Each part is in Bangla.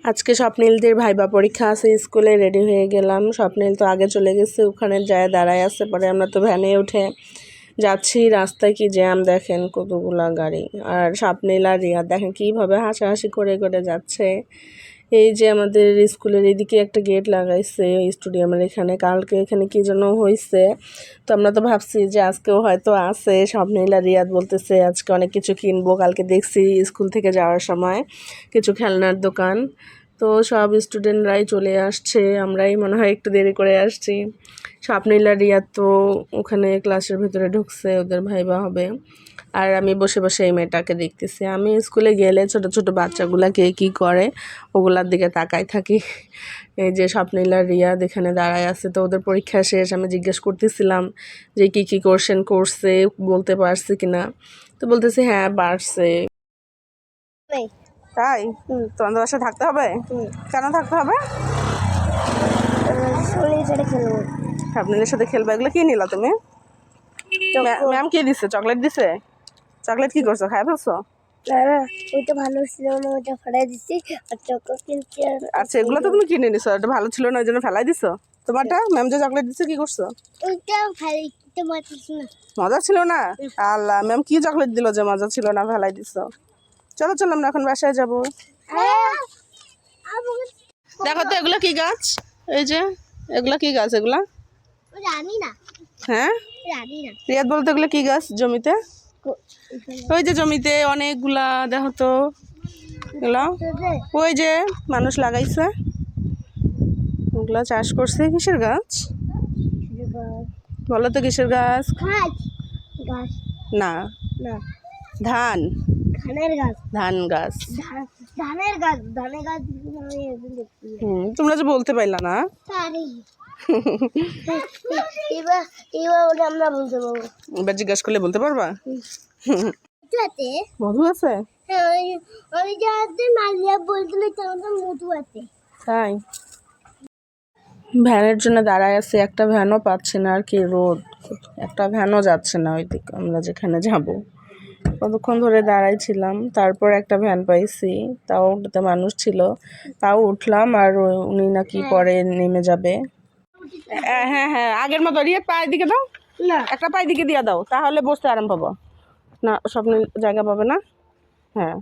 আজকে স্বপ্নিলদের ভাইবা পরীক্ষা আছে, স্কুলে রেডি হয়ে গেলাম। স্বপ্নিল তো আগে চলে গেছে, ওখানে যায় দাঁড়ায় আছে। পরে আমরা তো ভ্যানে উঠে যাচ্ছি, রাস্তায় কি জ্যাম দেখেন, কতগুলা গাড়ি। আর স্বপ্নিল আর রিয়া দেখেন কীভাবে হাসাহাসি করে করে যাচ্ছে। এই যে আমাদের স্কুলের এদিকে একটা গেট লাগাইছে স্টেডিয়ামের এখানে, কালকে এখানে কি যেন হয়েছে। তো আমরা তো ভাবছি যে আজকেও হয়তো আছে। স্বপ্নিল আর রিয়াদ বলতেছে আজকে অনেক কিছু কিনবো। কালকে দেখছি স্কুল থেকে যাওয়ার সময় কিছু খেলনার দোকান। তো সব স্টুডেন্টরাই চলে আসছে, আমরাই মনে হয় একটু দেরি করে আসছি। স্বপ্নিল আর রিয়াদ তো ওখানে ক্লাসের ভিতরে ঢুকছে, ওদের ভাইবা হবে। আর আমি বসে বসে এই মেয়েটাকে দেখতেছি। আমি স্কুলে গেলে ছোট ছোট বাচ্চাগুলা কে কী করে ওগুলার দিকে তাকাই থাকি। এই যে স্বপ্নিল আর রিয়াদ এখানে দাঁড়ায় আছে। তো ওদের পরীক্ষা শেষ, আমি জিজ্ঞেস করতেছিলাম যে কী কী কোশ্চেন করছে, বলতে পারছে কিনা। তো বলতেছে হ্যাঁ পারছে। তাই তোমাদের বাসায় থাকতে হবে? কেন থাকতে হবে? স্বপ্নিলের সাথে খেলবে। এগুলো কি নিলা তুমি? ম্যাম কি দিছে? চকলেট দিছে? চকলেট কি করছো, খাই ফেলছো? ওইটা ভালো ছিল না, ওইটা ফেলাই দিচ্ছি। আর চকলেট কিনছি। আচ্ছা, এগুলো তো তুমি কিনে নিছো, এটা ভালো ছিল না ওই জন্য ফেলাই দিছো। তোমারটা ম্যাম যে চকলেট দিছে কি করছো? ওইটা ফেলাই দিতে পারছি না। মজা ছিল না? আল্লাহ, ম্যাম কি চকলেট দিল যে মজা ছিল না, ফেলাই দিছো। চলো চলো, আমরা এখন বাসায় যাবো। দেখো তো এগুলো কি গাছ? এই যে এগুলা কি গাছ? এগুলা জানি না। হ্যাঁ জানি না। রিয়াদ বলতে এগুলো কি গাছ জমিতে? ওই যে জমিতে অনেকগুলা, দেখো তো এগুলা। ওই যে মানুষ লাগাইছে, ওগুলা চাষ করছে। কিসের গাছ বলো তো? কিসের গাছ? গাছ না না, ধান। ধানের গাছ। ধান গাছ। ধানের গাছ। ধানের গাছ আমি একদিন দেখছি। তোমরা যে বলতে পারলা না। এবার এবার আমরা বলতে পারবো। এবার জিজ্ঞাসা করলে বলতে পারবা? মধু আছে? হ্যাঁ, ওই যে মালিয়া বলছিল মধু আছে। তাই ভ্যানের জন্য দাঁড়ায় আছে, একটা ভ্যানও পাচ্ছে না। আর কি রোদ, একটা ভ্যানও যাচ্ছে না ওইদিকে আমরা যেখানে যাব। কতক্ষণ ধরে দাঁড়াইছিলাম, তারপর একটা ভ্যান পাইছি, তাও ওটাতে মানুষ ছিল, তাও উঠলাম। আর উনি নাকি পরে নেমে যাবে। হ্যাঁ হ্যাঁ, আগের মতো। রিয়া পায়ের দিকে দাও, একটা পায়ের দিকে দিয়ে দাও, তাহলে বসতে আরাম পাবো। না, স্বপ্নে জায়গা পাবে না। হ্যাঁ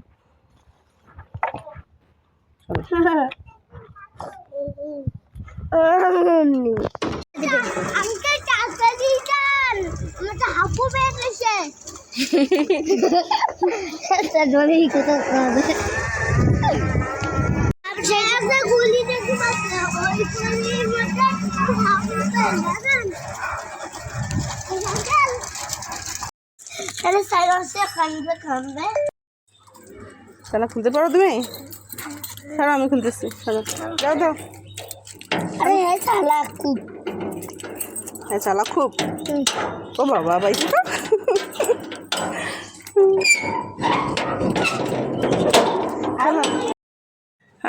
তাহলে খুলতে পারো তুমি? ছাড়ো, আমি খুলতেছি। যাও দাও। চালাক খুব। হ্যাঁ চালাক খুব। ও বাবা, বাইক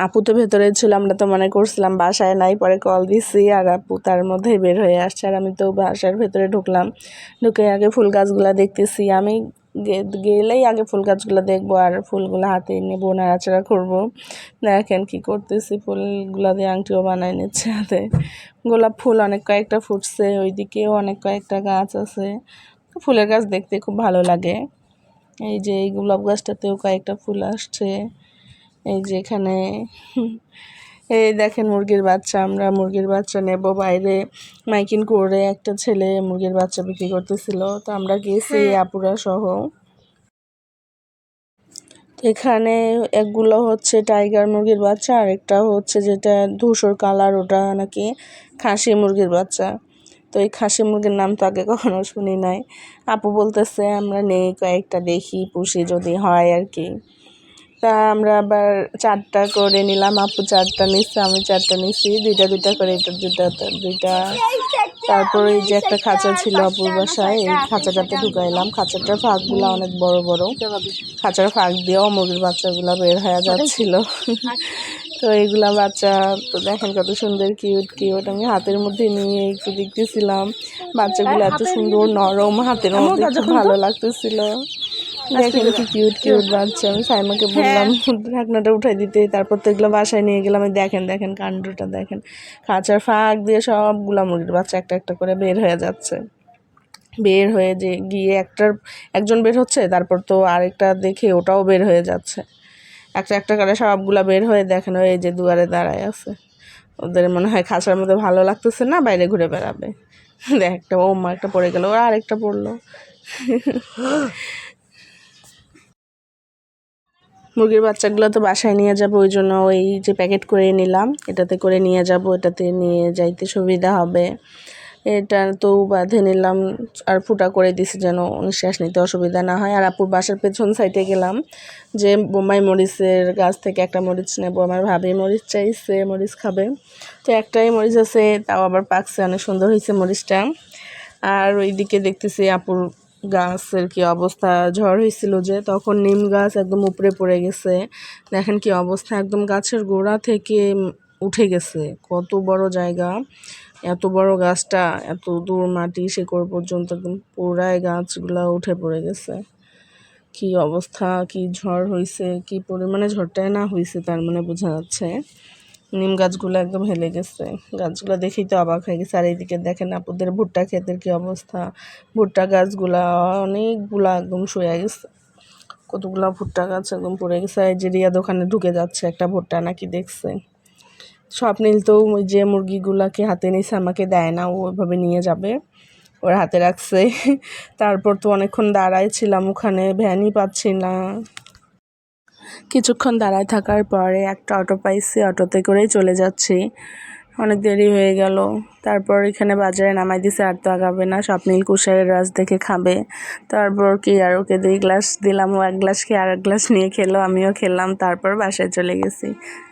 আপু তো ভেতরে ছিল, আমরা তো মনে করছিলাম বাসায় নাই। পরে কল দিছি আর আপু তার মধ্যেই বের হয়ে আসছে। আর আমি তো বাসার ভেতরে ঢুকলাম, ঢুকে আগে ফুল গাছগুলা দেখতেছি। আমি গেলেই আগে ফুল গাছগুলো দেখবো আর ফুলগুলো হাতে নেবো, নাড়াচাড়া করবো। দেখেন কি করতেছি, ফুলগুলা দিয়ে আংটিও বানাই নিচ্ছে হাতে। গোলাপ ফুল অনেক কয়েকটা ফুটছে, ওইদিকেও অনেক কয়েকটা গাছ আছে। ফুলের গাছ দেখতে খুব ভালো লাগে। এই যে এই গোলাপ গাছটাতেও কয়েকটা ফুল আসছে। এই যে এখানে এই দেখেন মুরগির বাচ্চা, আমরা মুরগির বাচ্চা নেব। বাইরে মাইকিং করে একটা ছেলে মুরগির বাচ্চা বিক্রি করতেছিল, তো আমরা গেছি আপুরা সহ। এখানে একগুলো হচ্ছে টাইগার মুরগির বাচ্চা, আর একটা হচ্ছে যেটা ধূসর কালার, ওটা নাকি খাসি মুরগির বাচ্চা। তো এই খাসি মুরগির নাম তো আগে কখনো শুনি নাই। আপু বলতেছে আমরা নেই কয়েকটা, দেখি পুষি যদি হয় আর কি। তা আমরা আবার 4টা করে নিলাম। আপু 4টা নিচ্ছে, আমি 4টা নিচ্ছি, দুইটা করে, এটা দুইটা। তারপর এই যে একটা খাঁচা ছিল আপুর বাসায়, এই খাঁচাটাতে ঢুকাইলাম। খাঁচাটার ফাঁকগুলো অনেক বড় বড়, খাঁচার ফাঁক দিয়েও মুরগির বাচ্চাগুলো বের হয়ে যাচ্ছিল। তো এইগুলা বাচ্চা তো দেখেন কত সুন্দর, কিউট কিউট। আমি হাতের মধ্যে নিয়ে একটু দেখতেছিলাম বাচ্চাগুলো, এত সুন্দর নরম, হাতের মধ্যে খুব ভালো লাগতেছিল। দেখেন কি কিউট কিউট বাচ্চা। আমি সাইমাকে বললাম ঢাকনাটা উঠাই দিতে, তারপর তো এগুলো বাসায় নিয়ে গেলাম। এই দেখেন দেখেন কাণ্ডটা দেখেন, খাঁচার ফাঁক দিয়ে সবগুলা মুরগির বাচ্চা একটা একটা করে বের হয়ে যাচ্ছে। বের হয়ে যে গিয়ে একজন বের হচ্ছে, তারপর তো আরেকটা দেখে ওটাও বের হয়ে যাচ্ছে। একটা একটা করে সবগুলা বের হয়ে দেখেন ওই যে দুয়ারে দাঁড়ায় আছে। ওদের মনে হয় খাঁচার মধ্যে ভালো লাগতেছে না, বাইরে ঘুরে বেড়াবে। দেখ একটা মা একটা পড়ে গেল, ওরা আরেকটা পড়লো। মুরগির বাচ্চাগুলো তো বাসায় নিয়ে যাবো, ওই জন্য ওই যে প্যাকেট করে নিলাম, এটাতে করে নিয়ে যাব, এটাতে নিয়ে যাইতে সুবিধা হবে। এটা তো বাঁধে নিলাম আর ফুটা করে দিছি যেন নিঃশ্বাস নিতে অসুবিধা না হয়। আর আপুর বাসার পেছন সাইডে গেলাম, যে বোম্বাই মরিচের গাছ থেকে একটা মরিচ নেবো। আমার ভাবি মরিচ চাইছে, মরিচ খাবে। তো একটাই মরিচ আছে, তাও আবার পাকছে, অনেক সুন্দর হয়েছে মরিচটা। আর ওইদিকে দেখতেছি আপুর গাছের কি অবস্থা, ঝড় হয়েছিল যে তখন নিম গাছ একদম উপরে পড়ে গেছে। দেখেন কি অবস্থা, একদম গাছের গোড়া থেকে উঠে গেছে। কত বড় জায়গা, এত বড় গাছটা, এত দূর মাটি শেকড় পর্যন্ত একদম পুরাই গাছগুলা উঠে পড়ে গেছে। কি অবস্থা, কি ঝড় হয়েছে, কি পরিমাণে ঝড়টাই না হয়েছে তার মানে বোঝা যাচ্ছে। নিম গাছগুলো একদম হেলে গেছে, গাছগুলো দেখেই তো অবাক হয়ে গেছে। আর এইদিকে দেখেন আপুদের ভুট্টা ক্ষেতের কি অবস্থা, ভুট্টা গাছগুলা অনেকগুলা একদম শুয়ে গেছে। কতগুলা ভুট্টা গাছ একদম পড়ে গেছে। এই যে রিয়া দোকানে ঢুকে যাচ্ছে, একটা ভুট্টা নাকি দেখছে। স্বপ্নিল তো ওই যে মুরগিগুলাকে হাতে নিছে, আমাকে দেয় না, ও ওইভাবে নিয়ে যাবে, ওর হাতে রাখছে। তারপর তো অনেকক্ষণ দাঁড়ায় ছিলাম ওখানে, ভ্যানই পাচ্ছি না। কিছুক্ষণ দাঁড়ায় থাকার পরে একটা অটো পাইছি, অটোতে করেই চলে যাচ্ছি। অনেক দেরি হয়ে গেল। তারপর এখানে বাজারে নামাই দিছে, আর তো আগাবে না। স্বপ্নিল কুশারের রাস দেখে খাবে। তারপর কি আর ওকে 2 গ্লাস দিলাম, ও 1 গ্লাস খেয়ে আর 1 গ্লাস নিয়ে খেলো, আমিও খেলাম। তারপর বাসায় চলে গেছি।